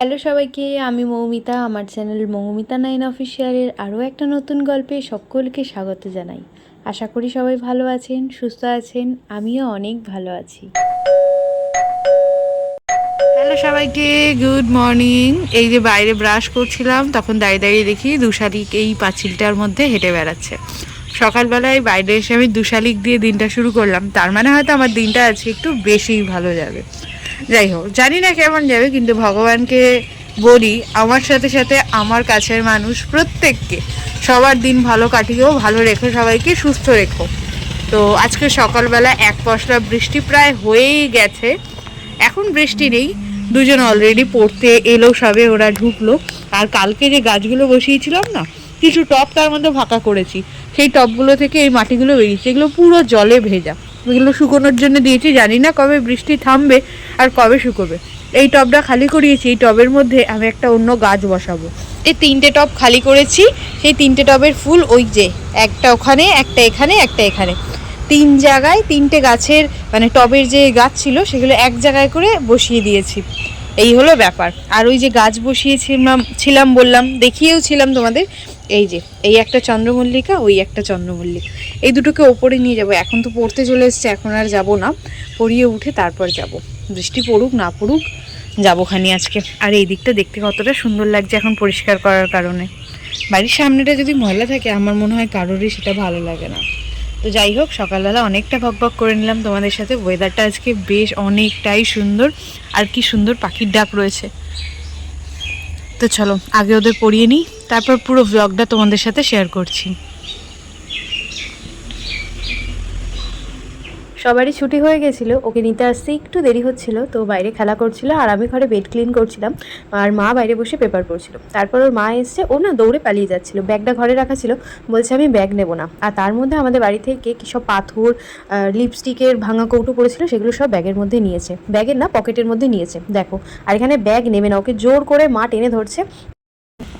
Hello সবাইকে, আমি মৌমিতা। আমার চ্যানেল মৌমিতা 9 অফিসিয়ালের আরও একটা নতুন গল্পে সকলকে স্বাগত জানাই। আশা করি সবাই ভালো আছেন, সুস্থ আছেন। আমিও অনেক ভালো আছি। হ্যালো সবাইকে, গুড মর্নিং। এই যে বাইরে ব্রাশ করছিলাম, তখন দাঁড়িয়ে দাঁড়িয়ে দেখি দুশালিক এই পাঁচিলটার মধ্যে হেঁটে বেড়াচ্ছে। সকালবেলায় বাইরে এসে আমি দুশালিক দিয়ে দিনটা শুরু করলাম, তার মানে হয়তো আমার দিনটা আজকে একটু বেশিই ভালো যাবে। যাই হোক, জানি না কেমন যাবে, কিন্তু ভগবানকে বলি আমার সাথে সাথে আমার কাছের মানুষ প্রত্যেককে সবার দিন ভালো কাটিয়েও, ভালো রেখো, সবাইকে সুস্থ রেখো। তো আজকে সকালবেলা এক পশলা বৃষ্টি প্রায় হয়েই গেছে, এখন বৃষ্টি নেই। দুজন অলরেডি পড়তে এলো, সবে ওরা ঢুকলো। আর কালকে যে গাছগুলো বসিয়েছিলাম না, কিছু টব তার মধ্যে ফাঁকা করেছি, সেই টবগুলো থেকে এই মাটিগুলো বেরিয়েছে, এগুলো পুরো জলে ভেজা। এগুলো শুকোনোর জন্য দিয়েছি, জানি না কবে বৃষ্টি থামবে আর কবে শুকোবে। এই টবটা খালি করিয়েছি, এই টবের মধ্যে আমি একটা অন্য গাছ বসাবো। এই 3টে টব খালি করেছি, সেই 3টে টবের ফুল ওই যে একটা ওখানে, একটা এখানে, একটা এখানে, 3 জায়গায় 3টে গাছের মানে টবের যে গাছ ছিল সেগুলো এক জায়গায় করে বসিয়ে দিয়েছি। এই হলো ব্যাপার। আর ওই যে গাছ বসিয়েছিলাম বললাম, দেখিয়েও ছিলাম তোমাদের, এই যে এই একটা চন্দ্রমল্লিকা, ওই একটা চন্দ্রমল্লিকা, এই দুটোকে ওপরে নিয়ে যাব। এখন তো পড়তে চলে এসছে, এখন আর যাব না, পড়িয়ে উঠে তারপর যাব। বৃষ্টি পড়ুক না পড়ুক যাবোখানি আজকে। আর এই দিকটা দেখতে কতটা সুন্দর লাগছে এখন পরিষ্কার করার কারণে। বাড়ির সামনেটা যদি ময়লা থাকে আমার মনে হয় কারোরই সেটা ভালো লাগে না। তো যাই হোক, সকালবেলা অনেকটা বকবক করে নিলাম তোমাদের সাথে। ওয়েদারটা আজকে বেশ অনেকটাই সুন্দর, আর কি সুন্দর পাখির ডাক রয়েছে। তো চলো আগে ওদের পড়িয়ে নিই, তারপর পুরো ব্লগটা তোমাদের সাথে শেয়ার করছি। সবারই ছুটি হয়ে গেছিলো, ওকে নিতে আসতে একটু দেরি হচ্ছিল, তো বাইরে খেলা করছিল আর আমি ঘরে বেড ক্লিন করছিলাম। আর মা বাইরে বসে পেপার পড়ছিল। তারপর ওর মা এসছে, ও না দৌড়ে পালিয়ে যাচ্ছিল, ব্যাগটা ঘরে রাখা ছিল, বলছে আমি ব্যাগ নেবো না। আর তার মধ্যে আমাদের বাড়ি থেকে কী সব পাথর, লিপস্টিকের ভাঙা কৌটো পড়েছিল, সেগুলো সব ব্যাগের মধ্যে নিয়েছে, ব্যাগের না পকেটের মধ্যে নিয়েছে দেখো। আর এখানে ব্যাগ নেবে না, ওকে জোর করে মা টেনে ধরছে,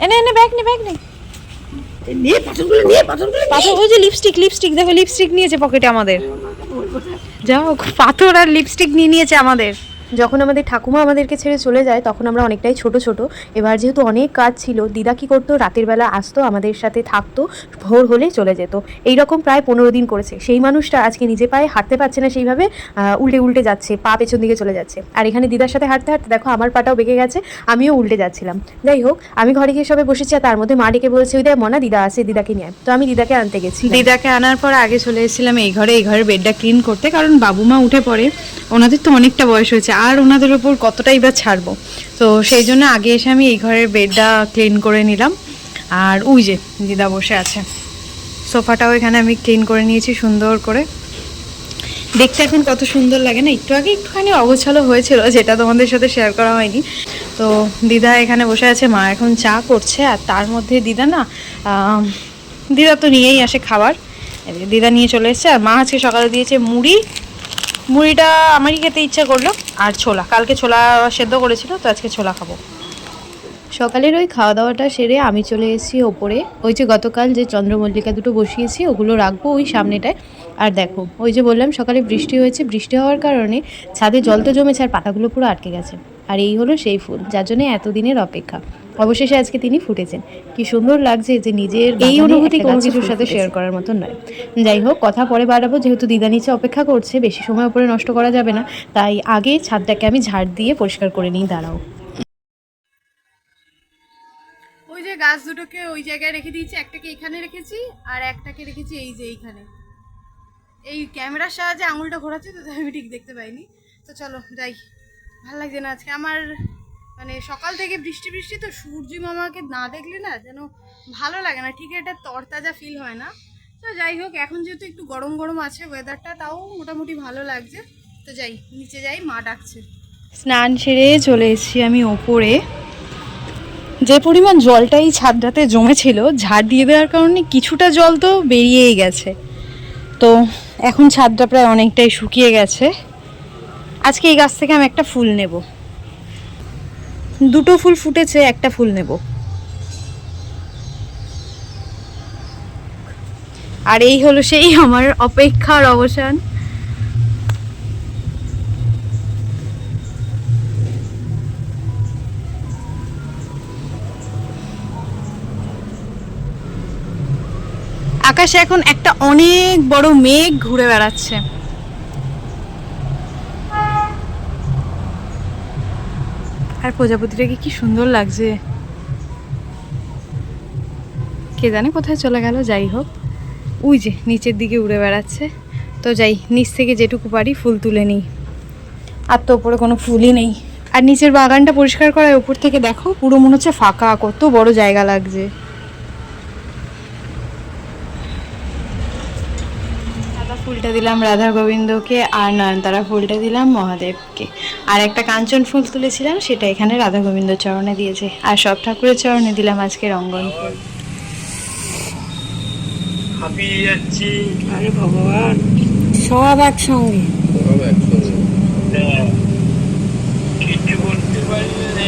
এনে এনে ব্যাগ নে, ব্যাগ নে, পাথর, ওই যে লিপস্টিক, লিপস্টিক দেখো, লিপস্টিক নিয়েছে পকেটে আমাদের। যাও, পাথর আর লিপস্টিক নিয়ে নিয়েছে আমাদের। যখন আমাদের ঠাকুমা আমাদেরকে ছেড়ে চলে যায় তখন আমরা অনেকটাই ছোট ছোট। এবার যেহেতু অনেক কাজ ছিল, দিদা কী করতো, রাতের বেলা আসতো, আমাদের সাথে থাকতো, ভোর হলে চলে যেত। এই রকম প্রায় 15 দিন করেছে। সেই মানুষটা আজকে নিজে পায়ে হাঁটতে পারছে না, সেইভাবে উল্টে উল্টে যাচ্ছে, পা পেছন দিকে চলে যাচ্ছে। আর এখানে দিদার সাথে হাঁটতে হাঁটতে দেখো আমার পাটাও বেঁকে গেছে, আমিও উল্টে যাচ্ছিলাম। যাই হোক, আমি ঘরে গিয়ে সবে বসেছি, আর তার মধ্যে মা ডেকে বলছে, ওই দেখ মনা, দিদা আসে, দিদাকে নিয়ে। তো আমি দিদাকে আনতে গেছি। দিদাকে আনার পর আগে চলে এসেছিলাম এই ঘরে, এই ঘরের বেডটা ক্লিন করতে, কারণ বাবুমা উঠে পড়ে, ওনাদের তো অনেকটা বয়স হয়েছে, আর ওনাদের ওপর কতটাই বা ছাড়বো। তো সেই জন্য আগে এসে আমি এই ঘরের বেডটা ক্লিন করে নিলাম। আর ওই যে দিদা বসে আছে, সোফাটাও এখানে আমি ক্লিন করে নিয়েছি সুন্দর করে। দেখতে এখন কত সুন্দর লাগে না? একটু আগে একটুখানি অগোছালো হয়েছিল, যেটা তোমাদের সাথে শেয়ার করা হয়নি। তো দিদা এখানে বসে আছে, মা এখন চা করছে। আর তার মধ্যে দিদা না, দিদা তো নিয়েই আসে খাবার, দিদা নিয়ে চলে এসছে। আর মা আজকে সকালে দিয়েছে মুড়ি, মুড়িটা আমারই খেতে ইচ্ছা করলো। আর ছোলা, কালকে ছোলা সেদ্ধ করেছিল, তো আজকে ছোলা খাবো। সকালের ওই খাওয়া দাওয়াটা সেরে আমি চলে এসেছি ওপরে। ওই যে গতকাল যে চন্দ্রমল্লিকা দুটো বসিয়েছি, ওগুলো রাখবো ওই সামনেটায়। আর দেখো, ওই যে বললাম সকালে বৃষ্টি হয়েছে, বৃষ্টি হওয়ার কারণে ছাদে জল তো জমেছে আর পাতাগুলো পুরো আটকে গেছে। আর এই হলো সেই ফুল, যার জন্য এতদিনের অপেক্ষা। অবশেষে আজকে তিনি ফুটেছেন। কি সুন্দর লাগছে যে নিজের এই অনুভূতি কোনো কিছুর সাথে শেয়ার করার মতন নয়। যাই হোক, কথা পরে বাড়াবো, যেহেতু দিদা নিচে অপেক্ষা করছে, বেশি সময় ওপরে নষ্ট করা যাবে না। তাই আগে ছাদটাকে আমি ঝাড় দিয়ে পরিষ্কার করে নিই। দাঁড়াও। ওই যে গাছ দুটোকে ওই জায়গায় রেখে দিয়েছি, একটাকে এখানে রেখেছি আর একটাকে রেখেছি এই যে এইখানে। এই ক্যামেরার সাহায্যে আঙুলটা ঘোরাচ্ছে তো, আমি ঠিক দেখতে পাইনি। তো চলো যাই, ভালো লাগছে না আজকে আমার, মানে সকাল থেকে বৃষ্টি বৃষ্টি, তো সূর্য মামাকে না দেখলে না যেন ভালো লাগে না, ঠিক এটা তরতাজা ফিল হয় না। তো যাই হোক, এখন যেহেতু একটু গরম গরম আছে ওয়েদারটা, তাও মোটামুটি ভালো লাগছে। তো যাই, নিচে যাই, মা ডাকছে। স্নান সেরে চলে এসেছি আমি ওপরে। যে পরিমাণ জলটাই ছাদটাতে জমেছিল, ঝাড় দিয়ে দেওয়ার কারণে কিছুটা জল তো বেরিয়েই গেছে। তো এখন ছাদটা প্রায় অনেকটাই শুকিয়ে গেছে। আজকে এই গাছ থেকে আমি একটা ফুল নেব, দুটো ফুল ফুটেছে, একটা ফুল নেব। আর এই হলো সেই আমার অপেক্ষার অবসান। আকাশে এখন একটা অনেক বড় মেঘ ঘুরে বেড়াচ্ছে। আর প্রজাপতিটাকে কি সুন্দর লাগছে, কে জানে কোথায় চলে গেল। যাই হোক, ওই যে নিচের দিকে উড়ে বেড়াচ্ছে। তো যাই, নিচ থেকে যেটুকু পারি ফুল তুলে নিই। আর তো ওপরে কোনো ফুলই নেই। আর নিচের বাগানটা পরিষ্কার করায় উপর থেকে দেখো পুরো মনে হচ্ছে ফাঁকা, কত বড় জায়গা লাগছে। সাদা ফুলটা দিলাম রাধা গোবিন্দকে, আর নয়নতারা ফুলটা দিলাম মহাদেবকে। আর একটা কাঞ্চন ফুল তুলেছিলাম, সেটা এখানে রাধা গোবিন্দ চরণে দিয়েছে। আর সব ঠাকুরের চরণে দিলাম আজকে রঙ্গন ফুল। হাঁপিয়ে যাচ্ছি। আরে ভগবান, সব একসঙ্গে। কিছু করতে পারি না।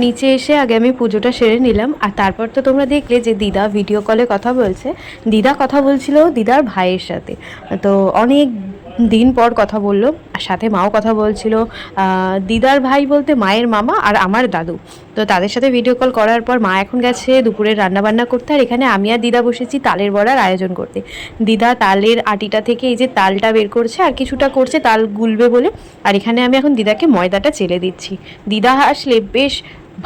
নিচে এসে আগে আমি পুজোটা সেরে নিলাম। আর তারপর তো তোমরা দেখলে যে দিদা ভিডিও কলে কথা বলছে। দিদা কথা বলছিল দিদার ভাইয়ের সাথে। তো অনেক দিন পর কথা বললো, আর সাথে মাও কথা বলছিল। দিদার ভাই বলতে মায়ের মামা আর আমার দাদু। তো তাদের সাথে ভিডিও কল করার পর মা এখন গেছে দুপুরে রান্নাবান্না করতে, আর এখানে আমি আর দিদা বসেছি তালের বড়ার আয়োজন করতে। দিদা তালের আটিটা থেকে এই যে তালটা বের করছে, আর কিছুটা করছে তাল গুলবে বলে। আর এখানে আমি এখন দিদাকে ময়দাটা চেলে দিচ্ছি। দিদা আসলে বেশ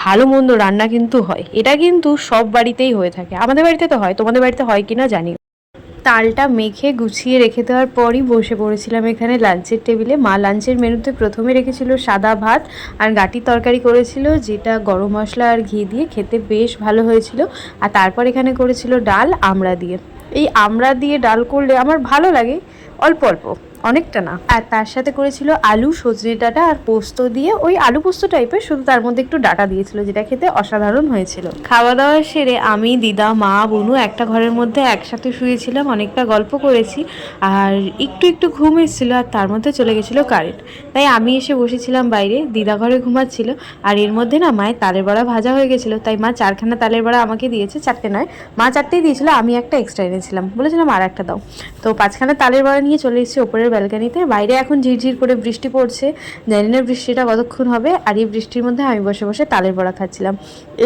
ভালো মন্দ রান্না কিন্তু হয়, এটা কিন্তু সব বাড়িতেই হয়ে থাকে। আমাদের বাড়িতে তো হয়, তোমাদের বাড়িতে হয় কিনা জানি। তালটা মেখে গুছিয়ে রেখে দেওয়ার পরই বসে পড়েছিলাম এখানে লাঞ্চের টেবিলে। মা লাঞ্চের মেনুতে প্রথমে রেখেছিল সাদা ভাত আর গাঁটির তরকারি করেছিল, যেটা গরম মশলা আর ঘি দিয়ে খেতে বেশ ভালো হয়েছিল। আর তারপর এখানে করেছিল ডাল আমড়া দিয়ে। এই আমড়া দিয়ে ডাল করলে আমার ভালো লাগে, অল্প অল্প, অনেকটা না। আর তার সাথে করেছিল আলু সজনে ডাঁটা আর পোস্ত দিয়ে, ওই আলু পোস্ত টাইপের, শুধু তার মধ্যে একটু ডাঁটা দিয়েছিল, যেটা খেতে অসাধারণ হয়েছিল। খাওয়া দাওয়া সেরে আমি, দিদা, মা, বনু একটা ঘরের মধ্যে একসাথে শুয়েছিলাম, অনেকটা গল্প করেছি। আর একটু একটু ঘুম এসেছিল, আর তার মধ্যে চলে গেছিলো কারেন্ট। তাই আমি এসে বসেছিলাম বাইরে, দিদা ঘরে ঘুমাচ্ছিল। আর এর মধ্যে না মায়ের তালের বড়া ভাজা হয়ে গেছিলো, তাই মা 4খানা তালের বড়া আমাকে দিয়েছে। 4টে নয়, মা 4টেই দিয়েছিল, আমি একটা এক্সট্রা এনেছিলাম, বলেছিলাম আর একটা দাও। তো 5খানা তালের বড়া নিয়ে চলে এসেছি ওপরের ব্যালকানিতে। বাইরে এখন ঝিরঝির করে বৃষ্টি পড়ছে, জানি না বৃষ্টিটা কতক্ষণ হবে। আর এই বৃষ্টির মধ্যে আমি বসে বসে তালের বড়া খাচ্ছিলাম।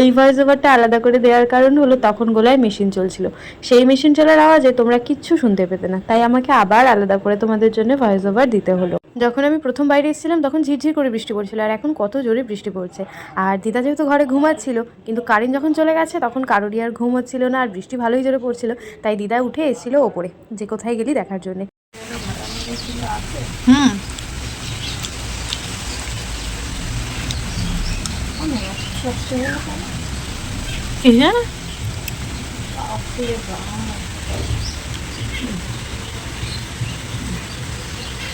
এই ভয়েস ওভারটা আলাদা করে দেওয়ার কারণ হলো তখন গলায় মেশিন চলছিল, সেই মেশিন চলার আওয়াজে তোমরা কিচ্ছু শুনতে পেতে না, তাই আমাকে আবার আলাদা করে তোমাদের জন্য ভয়েস ওভার দিতে হলো। যখন আমি প্রথম বাইরে এসেছিলাম তখন ঝিরঝির করে বৃষ্টি পড়ছিল, আর এখন কত জোরে বৃষ্টি পড়ছে। আর দিদা যেহেতু ঘরে ঘুমাচ্ছিল, কিন্তু কারেন্ট যখন চলে গেছে তখন কারোরই আর ঘুম হচ্ছিল না, আর বৃষ্টি ভালোই জোরে পড়ছিল। তাই দিদা উঠে এসেছিল ওপরে, যে কোথায় গেলি দেখার জন্য। হুম,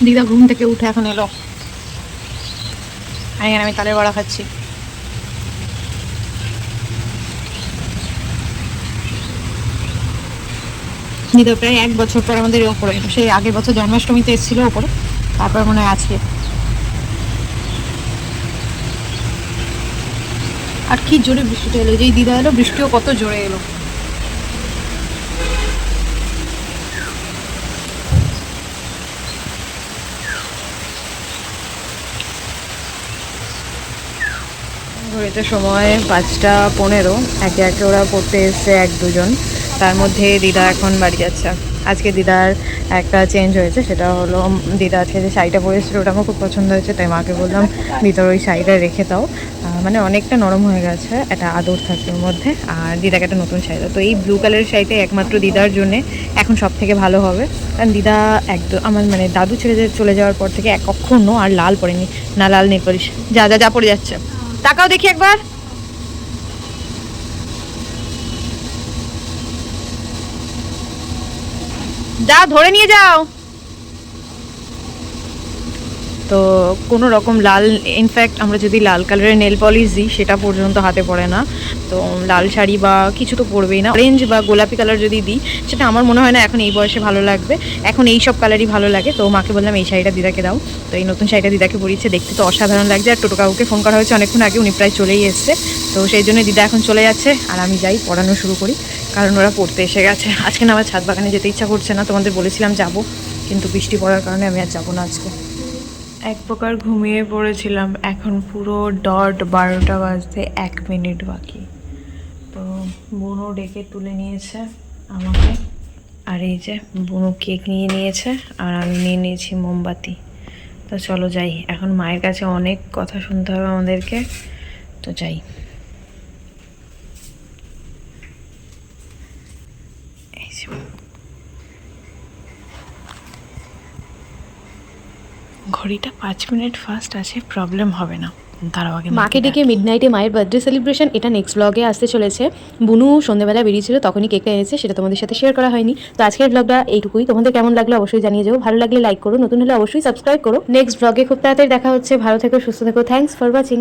দিদা ঘুম থেকে উঠে এখন এলো, আর এখানে আমি তালের বড়া খাচ্ছি। দিদা প্রায় 1 বছর পর আমাদের ওপরে, সেই আগের বছর জন্মাষ্টমীতে এসেছিল ওপরে, তারপর মনে হয় আজকে। আর কি জোরে বৃষ্টিটা এলো, যেই দিদা এলো বৃষ্টিও কত জোরে এলো। ঘড়িতে সময় 5টা 15, একে একে ওরা পড়তে এসছে 1-2 জন। তার মধ্যে দিদা এখন বাড়ি যাচ্ছে। আজকে দিদার একটা চেঞ্জ হয়েছে, সেটা হলো দিদা আজকে যে শাড়িটা পরেছিল ওটা আমার খুব পছন্দ হয়েছে, তাই মাকে বললাম ভিতরে ওই শাড়িটা রেখে দাও। মানে অনেকটা নরম হয়ে গেছে, একটা আদর থাকে ওর মধ্যে। আর দিদাকে একটা নতুন শাড়ি দাও। তো এই ব্লু কালারের শাড়িটাই একমাত্র দিদার জন্যে এখন সব থেকে ভালো হবে, কারণ দিদা একদম আমার মানে দাদু ছেড়ে চলে যাওয়ার পর থেকে কখনো আর লাল পরেনি, না লাল নেল পলিশ, যা যা যা পরে যাচ্ছে। তাকাও দেখি একবার, যা ধরে নিয়ে যাও। তো কোনো রকম লাল, ইনফ্যাক্ট আমরা যদি লাল কালারের নেল পলিশ দিই সেটা পর্যন্ত হাতে পড়ে না। তো লাল শাড়ি বা কিছু তো পরবেই না। অরেঞ্জ বা গোলাপি কালার যদি দিই সেটা আমার মনে হয় না এখন এই বয়সে ভালো লাগবে, এখন এই সব কালারই ভালো লাগে। তো মাকে বললাম এই শাড়িটা দিদাকে দাও। তো এই নতুন শাড়িটা দিদাকে পরিয়েছে, দেখতে তো অসাধারণ লাগছে। আর টোটো কাকুকে ফোন করা হয়েছে অনেকক্ষণ আগে, উনি প্রায় চলেই এসছে। তো সেই জন্য দিদা এখন চলে যাচ্ছে, আর আমি যাই পড়ানো শুরু করি, কারণ ওরা পড়তে এসে গেছে। আজকে না আমার ছাদ বাগানে যেতে ইচ্ছা করছে না, তোমাদের বলেছিলাম যাব, কিন্তু বৃষ্টি পড়ার কারণে আমি আর যাবো না আজকে। এক প্রকার ঘুমিয়ে পড়েছিলাম, এখন পুরো ডট 12টা বাজতে 1 মিনিট বাকি। তো বোনও ডেকে তুলে নিয়েছে, আমাকে। আর এই যে বুনু কেক নিয়ে নিয়েছে আর আমি নিয়ে নিয়েছি মোমবাতি। তো চলো যাই, এখন মায়ের কাছে অনেক কথা শুনতে হবে আমাদেরকে, তো যাই। এই যে ঘড়িটা 5 মিনিট ফাস্ট আছে, প্রবলেম হবে না। তারাও আগে মাকে ডেকে মিডনাইটে মায়ের বার্থডে সেলিব্রেশন, এটা নেক্সট ব্লগে আসতে চলেছে। বুনু সন্ধ্যেবেলা বেরিয়েছিল, তখনই কেকটা এনেছে, সেটা তোমাদের সাথে শেয়ার করা হয়নি। তো আজকের ব্লগটা এইটুকুই। তোমাদের কেমন লাগলো অবশ্যই জানিয়ে যাও। ভালো লাগলে লাইক করো, নতুন হলে অবশ্যই সাবস্ক্রাইব করো। নেক্সট ব্লগে খুব তাড়াতাড়ি দেখা হচ্ছে। ভালো থেকো, সুস্থ থেকো। Thanks for watching.